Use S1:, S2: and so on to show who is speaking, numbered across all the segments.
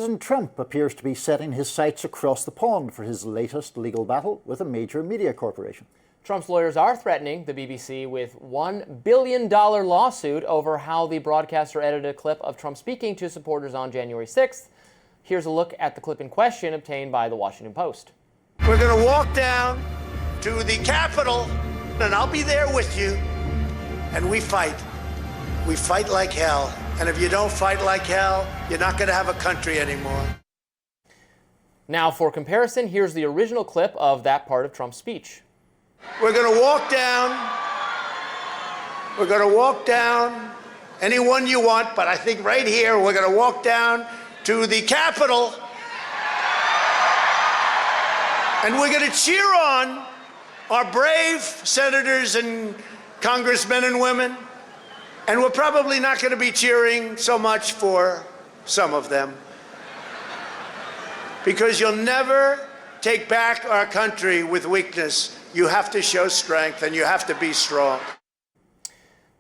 S1: President Trump appears to be setting his sights across the pond for his latest legal battle with a major media corporation.
S2: Trump's lawyers are threatening the BBC with $1 billion lawsuit over how the broadcaster edited a clip of Trump speaking to supporters on January 6th. Here's a look at the clip in question obtained by the Washington Post.
S3: We're going to walk down to the Capitol, and I'll be there with you, and we fight. We fight like hell. And if you don't fight like hell, you're not going to have a country anymore.
S2: Now, for comparison, here's the original clip of that part of Trump's speech.
S3: We're going to walk down. We're going to walk down anyone you want, but I think right here we're going to walk down to the Capitol. And we're going to cheer on our brave senators and congressmen and women. And we're probably not going to be cheering so much for some of them. Because you'll never take back our country with weakness. You have to show strength, and you have to be strong.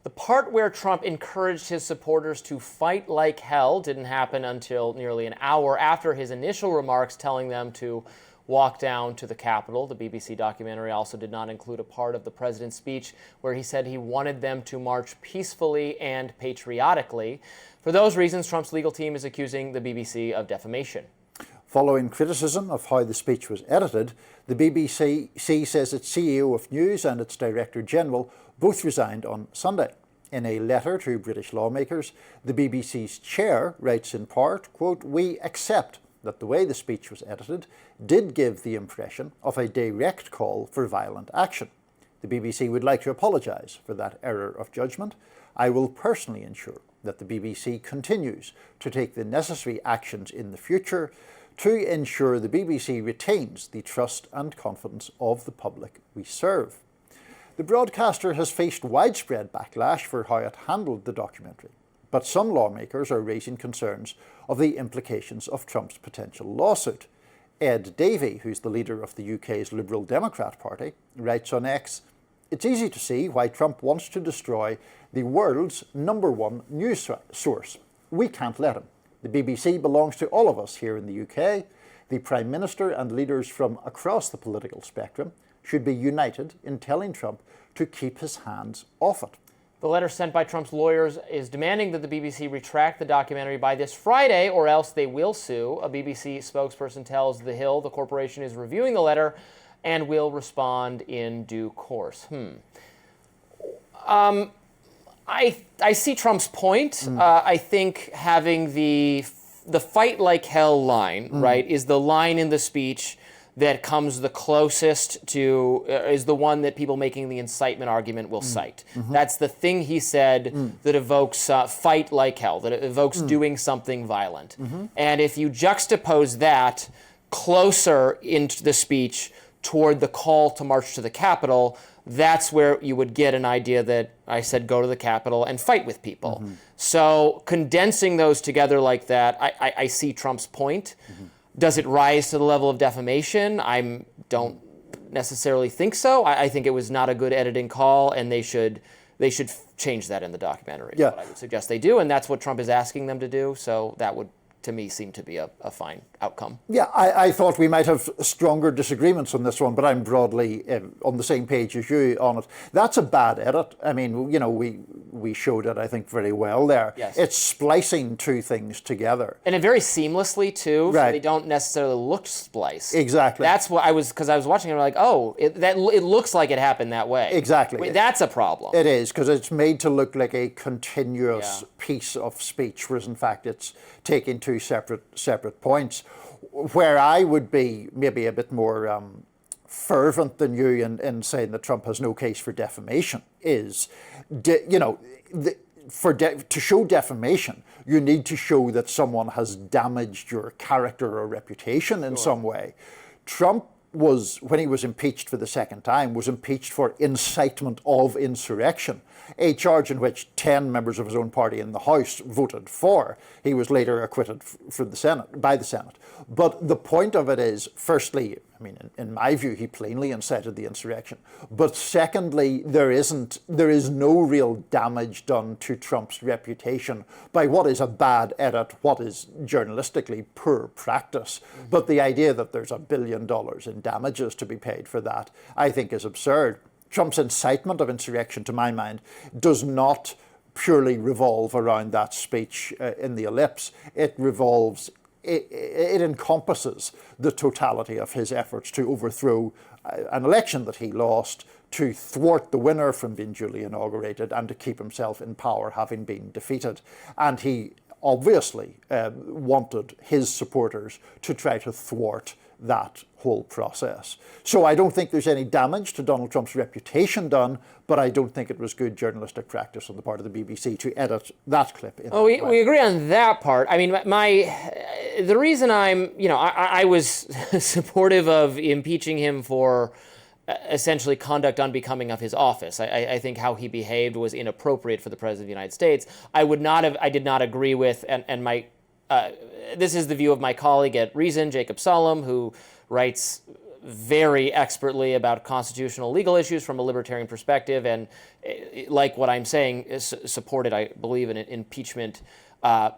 S2: The part where Trump encouraged his supporters to fight like hell didn't happen until nearly an hour after his initial remarks telling them to walk down to the Capitol. The BBC documentary also did not include a part of the president's speech where he said he wanted them to march peacefully and patriotically. For those reasons, Trump's legal team is accusing the BBC of defamation.
S1: Following criticism of how the speech was edited, the BBC says its CEO of News and its Director General both resigned on Sunday. In a letter to British lawmakers, the BBC's chair writes in part, quote, "We accept that the way the speech was edited did give the impression of a direct call for violent action. The BBC would like to apologise for that error of judgment. I will personally ensure that the BBC continues to take the necessary actions in the future to ensure the BBC retains the trust and confidence of the public we serve." The broadcaster has faced widespread backlash for how it handled the documentary, but some lawmakers are raising concerns of the implications of Trump's potential lawsuit. Ed Davey, who's the leader of the UK's Liberal Democrat Party, writes on X, "It's easy to see why Trump wants to destroy the world's #1 news source. We can't let him. The BBC belongs to all of us here in the UK. The Prime Minister and leaders from across the political spectrum should be united in telling Trump to keep his hands off it."
S2: The letter sent by Trump's lawyers is demanding that the BBC retract the documentary by this Friday, or else they will sue. A BBC spokesperson tells The Hill the corporation is reviewing the letter and will respond in due course. I see Trump's point. I think having the fight like hell line, right, is the line in the speech that comes the closest to, is the one that people making the incitement argument will cite. That's the thing he said that evokes fight like hell, that evokes doing something violent. And if you juxtapose that closer into the speech toward the call to march to the Capitol, that's where you would get an idea that I said go to the Capitol and fight with people. So condensing those together like that, I see Trump's point. Does it rise to the level of defamation? I don't necessarily think so. I think it was not a good editing call, and they should change that in the documentary.
S1: Yeah.
S2: What I would suggest they do, and that's what Trump is asking them to do. So that would, to me, seem to be a fine outcome.
S1: Yeah, I thought we might have stronger disagreements on this one, but I'm broadly on the same page as you on it. That's a bad edit. I mean, you know, we showed it, I think, very well there.
S2: Yes.
S1: It's splicing two things together.
S2: And it very seamlessly, too,
S1: right.
S2: so they don't necessarily look spliced.
S1: Exactly.
S2: That's what because I was watching it, and I'm like, oh, it looks like it happened that way.
S1: Exactly.
S2: Wait, that's a problem.
S1: It is, because it's made to look like a continuous piece of speech, whereas in fact it's taking two separate points. Where I would be maybe a bit more fervent than you in saying that Trump has no case for defamation is, to show defamation, you need to show that someone has damaged your character or reputation in some way. Trump was, when he was impeached for the second time, was impeached for incitement of insurrection. a charge in which 10 members of his own party in the House voted for. He was later acquitted by the Senate. But the point of it is, firstly, I mean, in my view, he plainly incited the insurrection. But secondly, there is no real damage done to Trump's reputation by what is a bad edit, what is journalistically poor practice. But the idea that there's $1 billion in damages to be paid for that, I think is absurd. Trump's incitement of insurrection, to my mind, does not purely revolve around that speech in the ellipse. It encompasses the totality of his efforts to overthrow an election that he lost, to thwart the winner from being duly inaugurated, and to keep himself in power having been defeated. And he obviously wanted his supporters to try to thwart that whole process. So I don't think there's any damage to Donald Trump's reputation done, but I don't think it was good journalistic practice on the part of the BBC to edit that clip.
S2: We agree on that part. I mean, the reason I was supportive of impeaching him for essentially conduct unbecoming of his office. I think how he behaved was inappropriate for the President of the United States. I did not agree with, and my this is the view of my colleague at Reason, Jacob Solom, who writes very expertly about constitutional legal issues from a libertarian perspective, and like what I'm saying, is supported, I believe, in an impeachment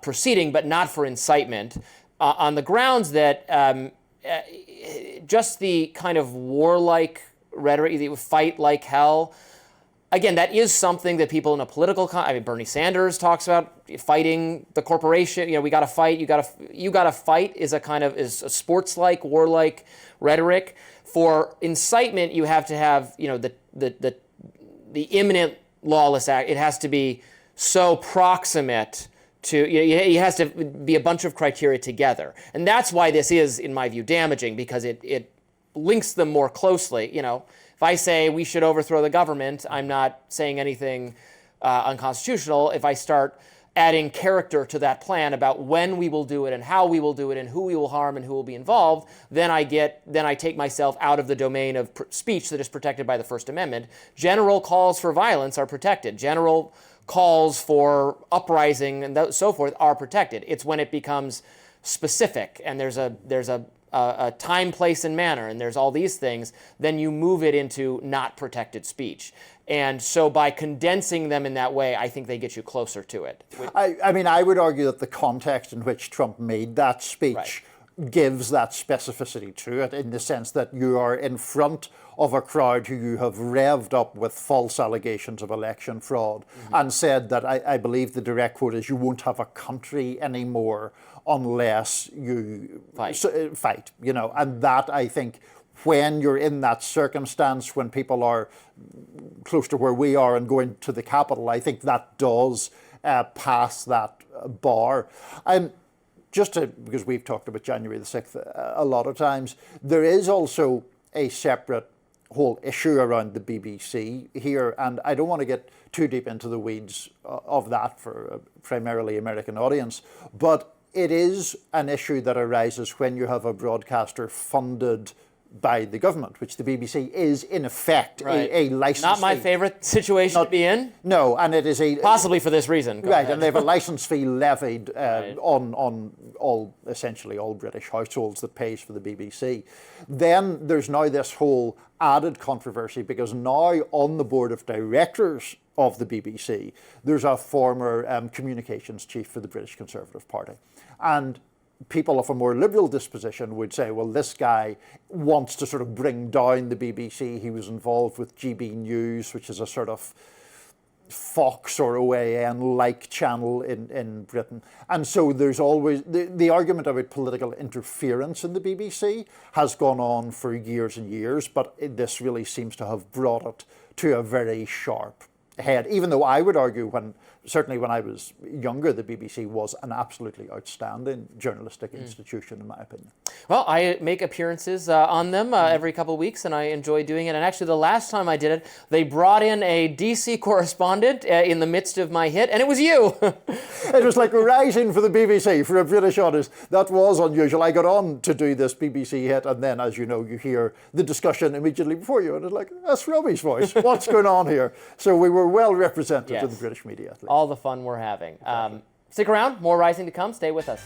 S2: proceeding, but not for incitement, on the grounds that just the kind of warlike rhetoric, the fight like hell. Again, that is something that people in a political, Bernie Sanders talks about fighting the corporation. We got to fight. You got to fight is a sports-like, warlike rhetoric. For incitement, you have to have the imminent lawless act. It has to be so proximate to. It has to be a bunch of criteria together, and that's why this is, in my view, damaging, because it links them more closely. If I say we should overthrow the government, I'm not saying anything unconstitutional. If I start adding character to that plan about when we will do it and how we will do it and who we will harm and who will be involved, then I take myself out of the domain of speech that is protected by the First Amendment. General calls for violence are protected. General calls for uprising and so forth are protected. It's when it becomes specific and there's a time, place, and manner, and there's all these things, then you move it into not protected speech. And so by condensing them in that way, I think they get you closer to it.
S1: I would argue that the context in which Trump made that speech gives that specificity to it, in the sense that you are in front of a crowd who you have revved up with false allegations of election fraud, and said that, I believe the direct quote is, you won't have a country anymore unless you fight, and that, I think, when you're in that circumstance, when people are close to where we are and going to the Capitol, I think that does pass that bar. Because we've talked about January the 6th a lot of times, there is also a separate whole issue around the BBC here, and I don't want to get too deep into the weeds of that for a primarily American audience, but it is an issue that arises when you have a broadcaster funded by the government, which the BBC is in effect a license
S2: Not my favorite situation to be in.
S1: No, and it is
S2: possibly for this reason.
S1: Right, and they have a license fee levied on essentially all British households that pays for the BBC. Then there's now this whole added controversy, because now on the board of directors of the BBC, there's a former communications chief for the British Conservative Party. And people of a more liberal disposition would say, well, this guy wants to sort of bring down the BBC. He was involved with GB News, which is a sort of Fox or OAN-like channel in Britain. And so there's always the argument about political interference in the BBC has gone on for years and years, but this really seems to have brought it to a very sharp head, even though I would argue certainly when I was younger, the BBC was an absolutely outstanding journalistic institution, in my opinion.
S2: Well, I make appearances on them every couple of weeks, and I enjoy doing it. And actually, the last time I did it, they brought in a DC correspondent in the midst of my hit, and it was you.
S1: It was like rising for the BBC, for a British audience. That was unusual. I got on to do this BBC hit, and then, as you know, you hear the discussion immediately before you, and it's like, that's Robbie's voice. What's going on here? So we were we're well represented
S2: Yes.
S1: in the British media, at least.
S2: All the fun we're having. Stick around. More Rising to come. Stay with us.